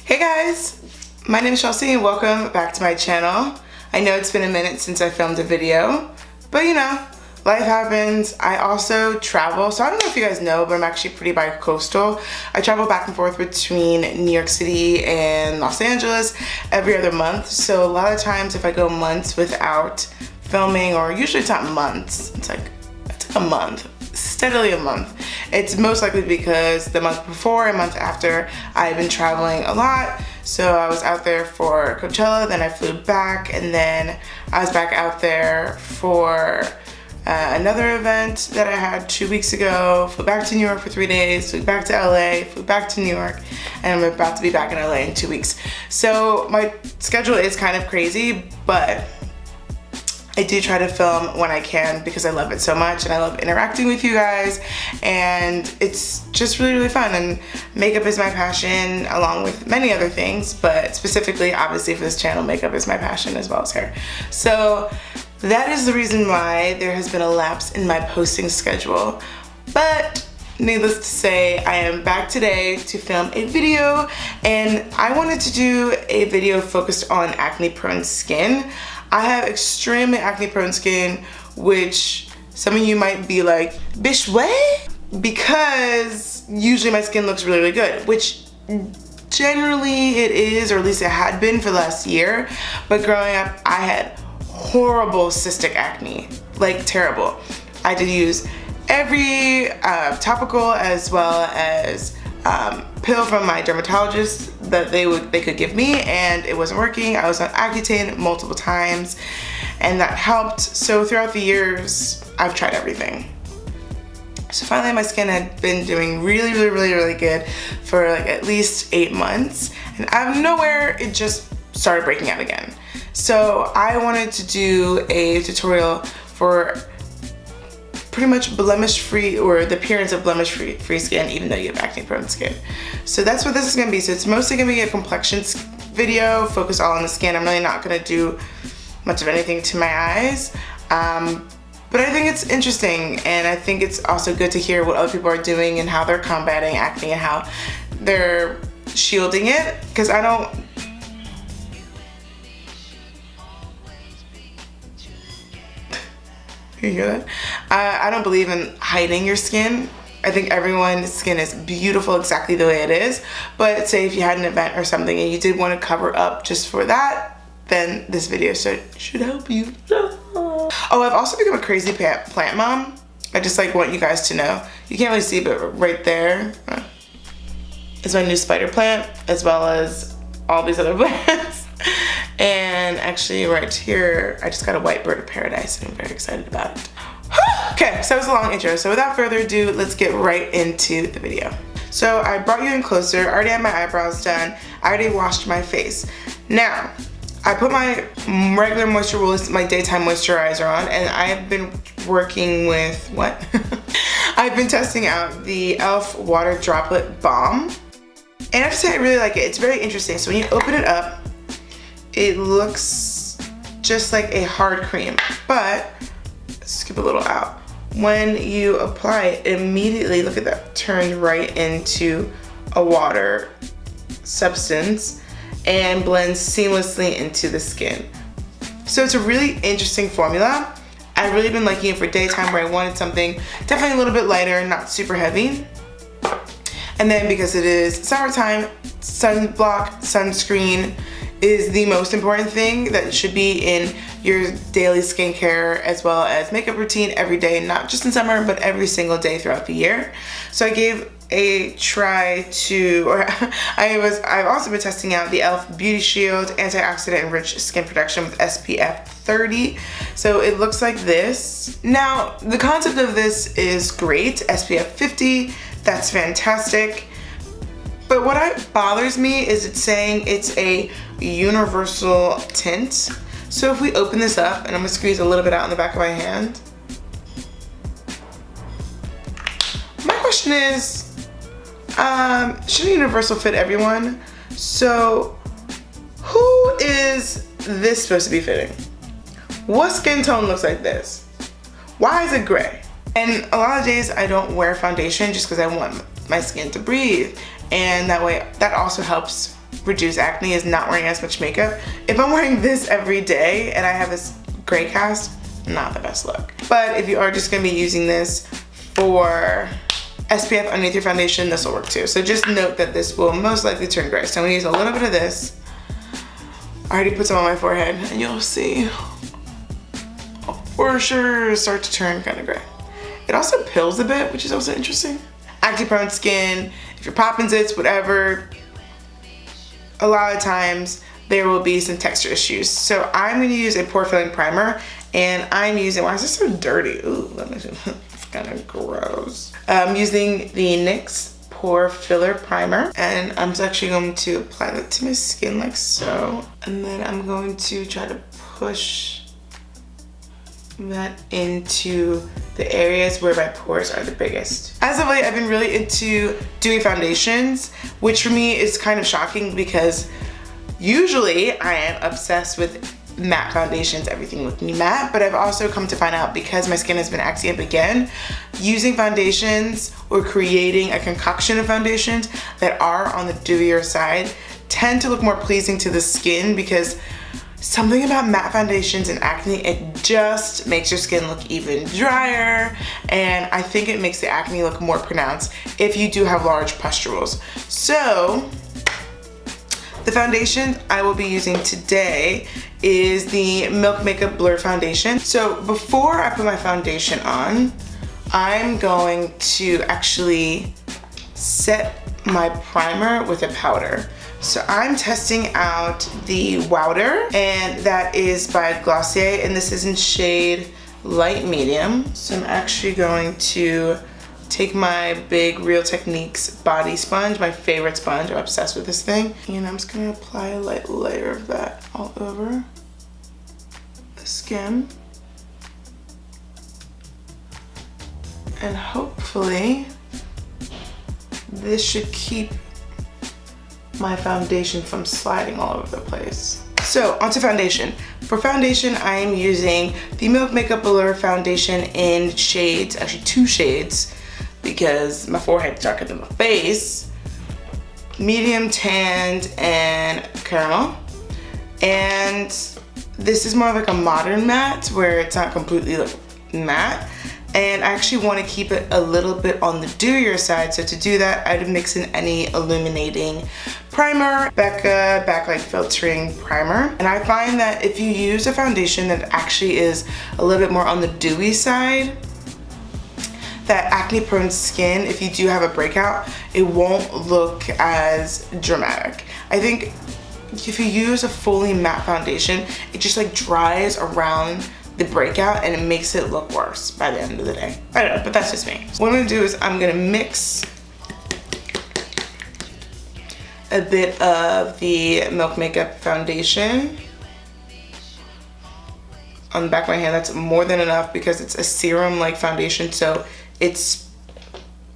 Hey guys, my name is Chelsea and welcome back to my channel. I know it's been a minute since I filmed a video, but you know, life happens. I also travel, so I don't know if you guys know, but I'm actually pretty bi-coastal. I travel back and forth between New York City and Los Angeles every other month, so a lot of times if I go months without filming, or usually it's not months, it's like a month, steadily a month. It's most likely because the month before and month after I've been traveling a lot. So I was out there for Coachella, then I flew back, and then I was back out there for another event that I had 2 weeks ago, flew back to New York for 3 days, flew back to LA, flew back to New York, and I'm about to be back in LA in 2 weeks. So my schedule is kind of crazy, but I do try to film when I can because I love it so much and I love interacting with you guys, and it's just really fun. And makeup is my passion along with many other things, but specifically obviously for this channel, makeup is my passion as well as hair. So that is the reason why there has been a lapse in my posting schedule. But needless to say, I am back today to film a video, and I wanted to do a video focused on acne prone skin. I have extremely acne prone skin, which some of you might be like, bish what? Because usually my skin looks really good, which generally it is, or at least it had been for the last year. But growing up, I had horrible cystic acne, like terrible. I had to use every topical as well as pill from my dermatologist that they could give me, and it wasn't working. I was on Accutane multiple times and that helped. So throughout the years I've tried everything. So finally my skin had been doing really good for like at least 8 months, and out of nowhere it just started breaking out again. So I wanted to do a tutorial for pretty much blemish free, or the appearance of blemish free skin even though you have acne prone skin. So that's what this is gonna be. So it's mostly gonna be a complexion video focused all on the skin. I'm really not gonna do much of anything to my eyes. But I think it's interesting, and I think it's also good to hear what other people are doing and how they're combating acne and how they're shielding it, because I don't, you hear that? I don't believe in hiding your skin. I think everyone's skin is beautiful exactly the way it is. But say if you had an event or something and you did want to cover up just for that, then this video should help you. Oh, I've also become a crazy plant mom. I just like want you guys to know. You can't really see, but right there is my new spider plant, as well as all these other plants. And actually right here, I just got a white bird of paradise and I'm very excited about it. Okay, so it was a long intro. So without further ado, let's get right into the video. So I brought you in closer. I already had my eyebrows done. I already washed my face. Now, I put my regular my daytime moisturizer on, and I've been working with, what? I've been testing out the e.l.f. Water Droplet Balm. And I have to say I really like it. It's very interesting. So when you open it up, it looks just like a hard cream, but skip a little out. When you apply it, immediately, look at that, turned right into a water substance and blends seamlessly into the skin. So it's a really interesting formula. I've really been liking it for daytime where I wanted something definitely a little bit lighter, not super heavy. And then because it is summertime, sunblock, sunscreen is the most important thing that should be in your daily skincare as well as makeup routine every day, not just in summer, but every single day throughout the year. So I gave a try to, or I've also been testing out the e.l.f. Beauty Shield Antioxidant Enriched Skin Protection with SPF 30. So it looks like this. Now, the concept of this is great, SPF 50, that's fantastic. But what bothers me is it's saying it's a universal tint. So if we open this up, and I'm gonna squeeze a little bit out in the back of my hand. My question is, should a universal fit everyone? So who is this supposed to be fitting? What skin tone looks like this? Why is it gray? And a lot of days I don't wear foundation just because I want my skin to breathe. And that way, that also helps reduce acne is not wearing as much makeup. If I'm wearing this every day and I have this gray cast, not the best look. But if you are just gonna be using this for SPF underneath your foundation, this will work too. So just note that this will most likely turn gray. So I'm gonna use a little bit of this. I already put some on my forehead and you'll see I'll for sure start to turn kind of gray. It also pills a bit, which is also interesting. Acne prone skin, if you're popping zits, whatever, a lot of times there will be some texture issues. So I'm gonna use a pore filling primer, and I'm using, why is this so dirty? Ooh, that makes it kind of gross. I'm using the NYX Pore Filler Primer, and I'm actually going to apply that to my skin like so. And then I'm going to try to push that into the areas where my pores are the biggest. As of late, I've been really into dewy foundations, which for me is kind of shocking because usually I am obsessed with matte foundations, everything looking matte, but I've also come to find out, because my skin has been acting up again, using foundations or creating a concoction of foundations that are on the dewier side tend to look more pleasing to the skin, because something about matte foundations and acne, it just makes your skin look even drier, and I think it makes the acne look more pronounced if you do have large pustules. So the foundation I will be using today is the Milk Makeup Blur Foundation. So before I put my foundation on, I'm going to actually set my primer with a powder. So I'm testing out the Wowder, and that is by Glossier, and this is in shade light medium. So I'm actually going to take my big Real Techniques body sponge, my favorite sponge, I'm obsessed with this thing, and I'm just gonna apply a light layer of that all over the skin. And hopefully this should keep my foundation from sliding all over the place. So onto foundation. For foundation, I am using the Milk Makeup Blur Foundation in shades, actually 2 shades, because my forehead's darker than my face. Medium tanned and caramel. And this is more like a modern matte where it's not completely like matte. And I actually want to keep it a little bit on the dewier side. So to do that, I'd mix in any illuminating primer, Becca Backlight Filtering Primer. And I find that if you use a foundation that actually is a little bit more on the dewy side, that acne prone skin, if you do have a breakout, it won't look as dramatic. I think if you use a fully matte foundation, it just like dries around the breakout and it makes it look worse by the end of the day. I don't know, but that's just me. What I'm gonna do is I'm gonna mix a bit of the Milk Makeup Foundation on the back of my hand. That's more than enough because it's a serum like foundation, so it's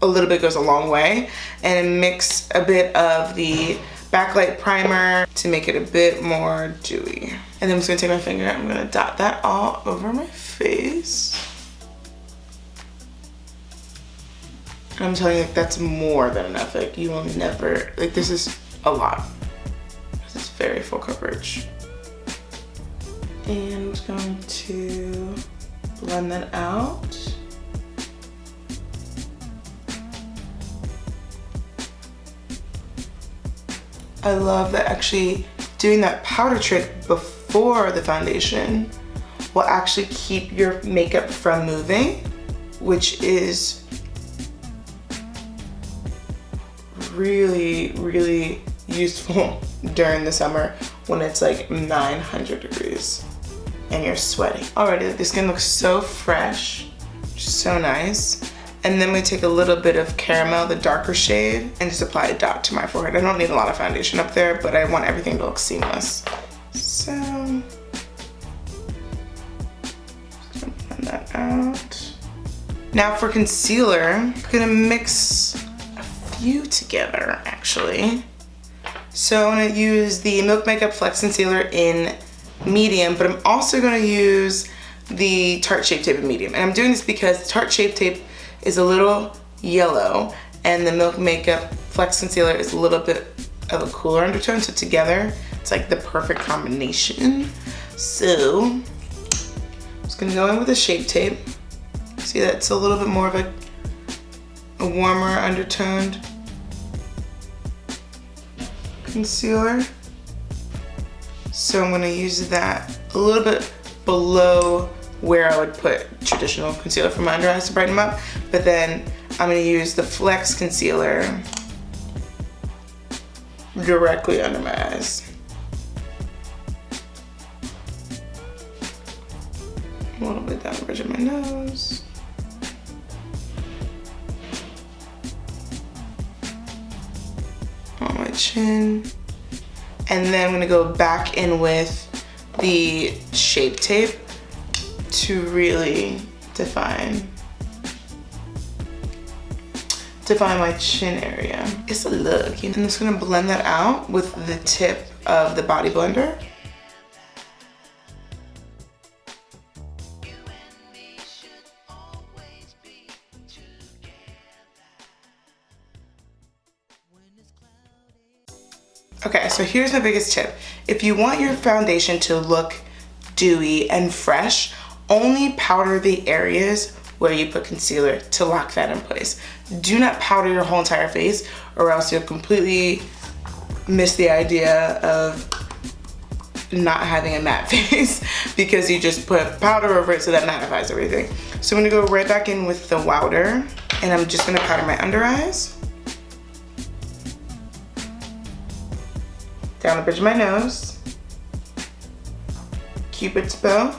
a little bit goes a long way. And mix a bit of the Backlight Primer to make it a bit more dewy. And then I'm just gonna take my finger and I'm gonna dot that all over my face. And I'm telling you, like, that's more than enough. Like, you will never, like, this is a lot. This is very full coverage. And I'm just going to blend that out. I love that actually doing that powder trick before the foundation will actually keep your makeup from moving, which is really, really useful during the summer when it's like 900 degrees and you're sweating. Already, the skin looks so fresh, so nice. And then we take a little bit of caramel, the darker shade, and just apply a dot to my forehead. I don't need a lot of foundation up there, but I want everything to look seamless. So, just gonna blend that out. Now for concealer, I'm gonna mix a few together, actually. So I'm gonna use the Milk Makeup Flex Concealer in medium, but I'm also gonna use the Tarte Shape Tape in medium. And I'm doing this because the Tarte Shape Tape is a little yellow and the Milk Makeup Flex Concealer is a little bit of a cooler undertone. So together, it's like the perfect combination. So I'm just gonna go in with a Shape Tape. See, that's a little bit more of a warmer undertoned concealer. So I'm gonna use that a little bit below where I would put traditional concealer for my under eyes to brighten them up, but then I'm gonna use the Flex concealer directly under my eyes. A little bit down the bridge of my nose. On my chin. And then I'm gonna go back in with the Shape Tape to really define my chin area. It's a look. I'm just gonna blend that out with the tip of the Body Blender. Okay, so here's my biggest tip. If you want your foundation to look dewy and fresh, only powder the areas where you put concealer to lock that in place. Do not powder your whole entire face, or else you'll completely miss the idea of not having a matte face because you just put powder over it so that mattifies everything. So I'm gonna go right back in with the Wowder, and I'm just gonna powder my under eyes, down the bridge of my nose, Cupid's bow,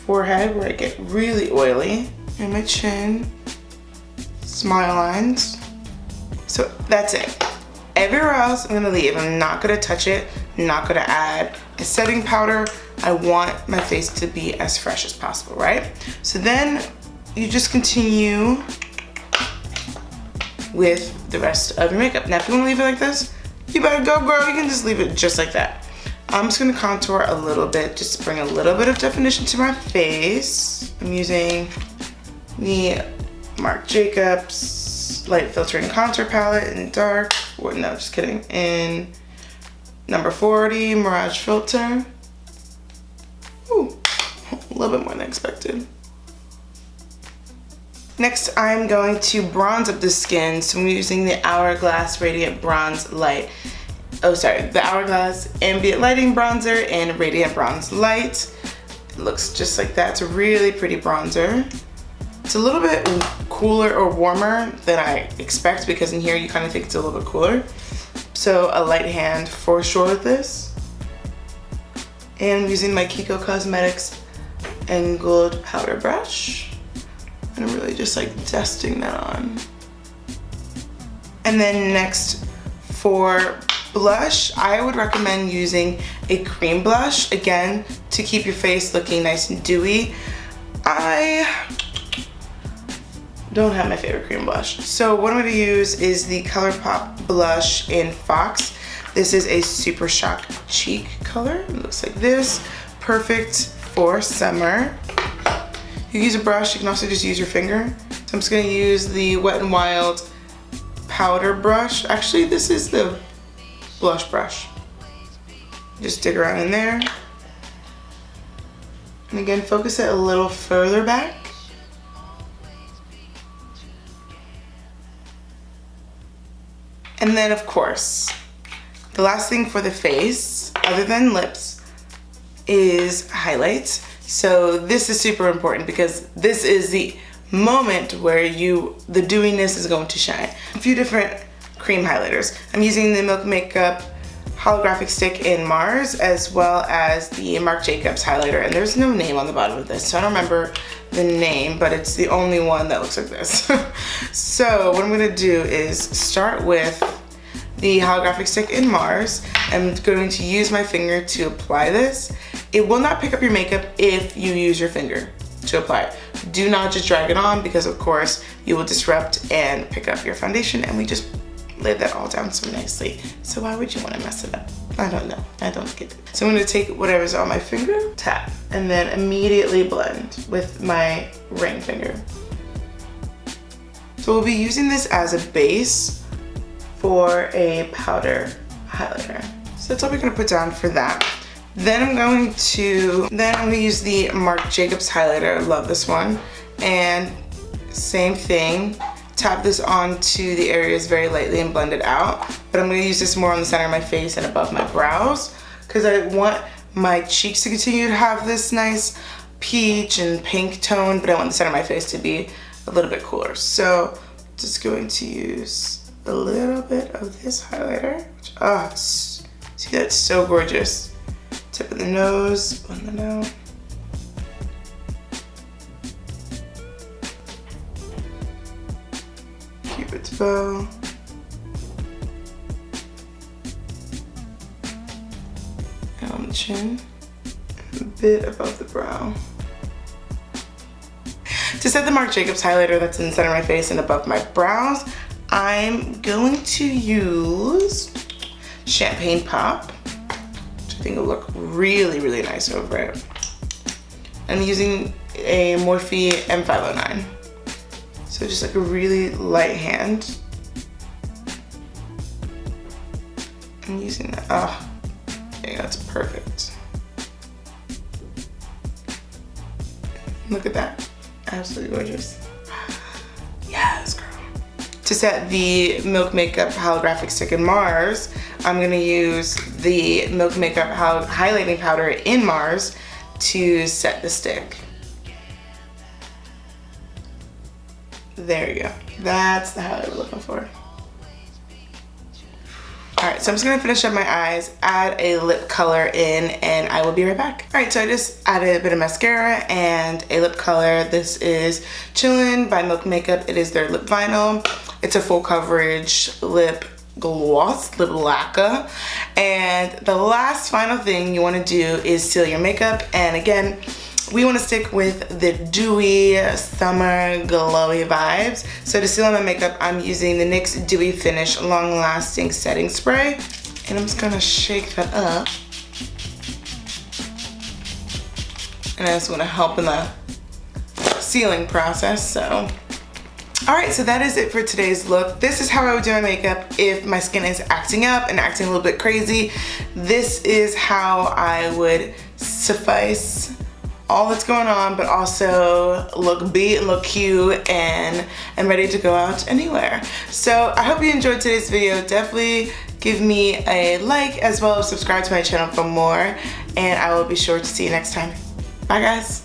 forehead where I get really oily, and my chin, smile lines. So that's it. Everywhere else I'm gonna leave. I'm not gonna touch it, I'm not gonna add a setting powder. I want my face to be as fresh as possible, right? So then you just continue with the rest of your makeup. Now if you wanna leave it like this, you better go, girl. You can just leave it just like that. I'm just gonna contour a little bit, just to bring a little bit of definition to my face. I'm using the Marc Jacobs Light Filtering Contour Palette in dark, or no, just kidding, in number 40 Mirage Filter. Ooh, a little bit more than expected. Next, I'm going to bronze up the skin, so I'm using the Hourglass Radiant Bronze Light. The Hourglass Ambient Lighting Bronzer and Radiant Bronze Light. It looks just like that. It's a really pretty bronzer. It's a little bit cooler or warmer than I expect, because in here you kind of think it's a little bit cooler. So a light hand for sure with this. And I'm using my Kiko Cosmetics Angled Powder Brush. And I'm really just like dusting that on. And then next, for blush, I would recommend using a cream blush, again, to keep your face looking nice and dewy. I don't have my favorite cream blush. So what I'm gonna use is the ColourPop blush in Fox. This is a Super Shock Cheek color. It looks like this. Perfect for summer. You use a brush, you can also just use your finger. So I'm just gonna use the Wet n Wild powder brush. Actually, this is the blush brush. Just dig around in there. And again, focus it a little further back. And then of course, the last thing for the face, other than lips, is highlights. So this is super important because this is the moment where the dewiness is going to shine. A few different cream highlighters. I'm using the Milk Makeup Holographic Stick in Mars, as well as the Marc Jacobs highlighter. And there's no name on the bottom of this, so I don't remember the name, but it's the only one that looks like this. So what I'm gonna do is start with the holographic stick in Mars. I'm going to use my finger to apply this. It will not pick up your makeup if you use your finger to apply it. Do not just drag it on, because of course you will disrupt and pick up your foundation, and we just laid that all down so nicely. So why would you want to mess it up? I don't know, I don't get it. So I'm gonna take whatever's on my finger, tap, and then immediately blend with my ring finger. So we'll be using this as a base for a powder highlighter. So that's all we're gonna put down for that. Then I'm gonna use the Marc Jacobs highlighter. I love this one. And same thing, tap this onto the areas very lightly and blend it out. But I'm gonna use this more on the center of my face and above my brows because I want my cheeks to continue to have this nice peach and pink tone, but I want the center of my face to be a little bit cooler. So just going to use a little bit of this highlighter. See, that's so gorgeous. Tip of the nose, blend that out. Cupid's bow. And on the chin, and a bit above the brow. To set the Marc Jacobs highlighter that's in the center of my face and above my brows, I'm going to use Champagne Pop, which I think will look really, really nice over it. I'm using a Morphe M509. So just like a really light hand. I'm using that, yeah, that's perfect. Look at that, absolutely gorgeous. Yes, girl. To set the Milk Makeup Holographic Stick in Mars, I'm gonna use the Milk Makeup highlighting powder in Mars to set the stick. There you go. That's the highlight we're looking for. Alright, so I'm just gonna finish up my eyes, add a lip color in, and I will be right back. Alright, so I just added a bit of mascara and a lip color. This is Chillin by Milk Makeup. It is their lip vinyl. It's a full coverage lip gloss, lip lacquer. And the last final thing you want to do is seal your makeup. And again, we want to stick with the dewy summer glowy vibes. So to seal my makeup, I'm using the NYX Dewy Finish Long Lasting Setting Spray. And I'm just going to shake that up. And that's going to help in the sealing process. So alright, so that is it for today's look. This is how I would do my makeup if my skin is acting up and acting a little bit crazy. This is how I would suffice all that's going on, but also look beat and look cute and ready to go out anywhere. So I hope you enjoyed today's video. Definitely give me a like as well as subscribe to my channel for more, and I will be sure to see you next time. Bye guys.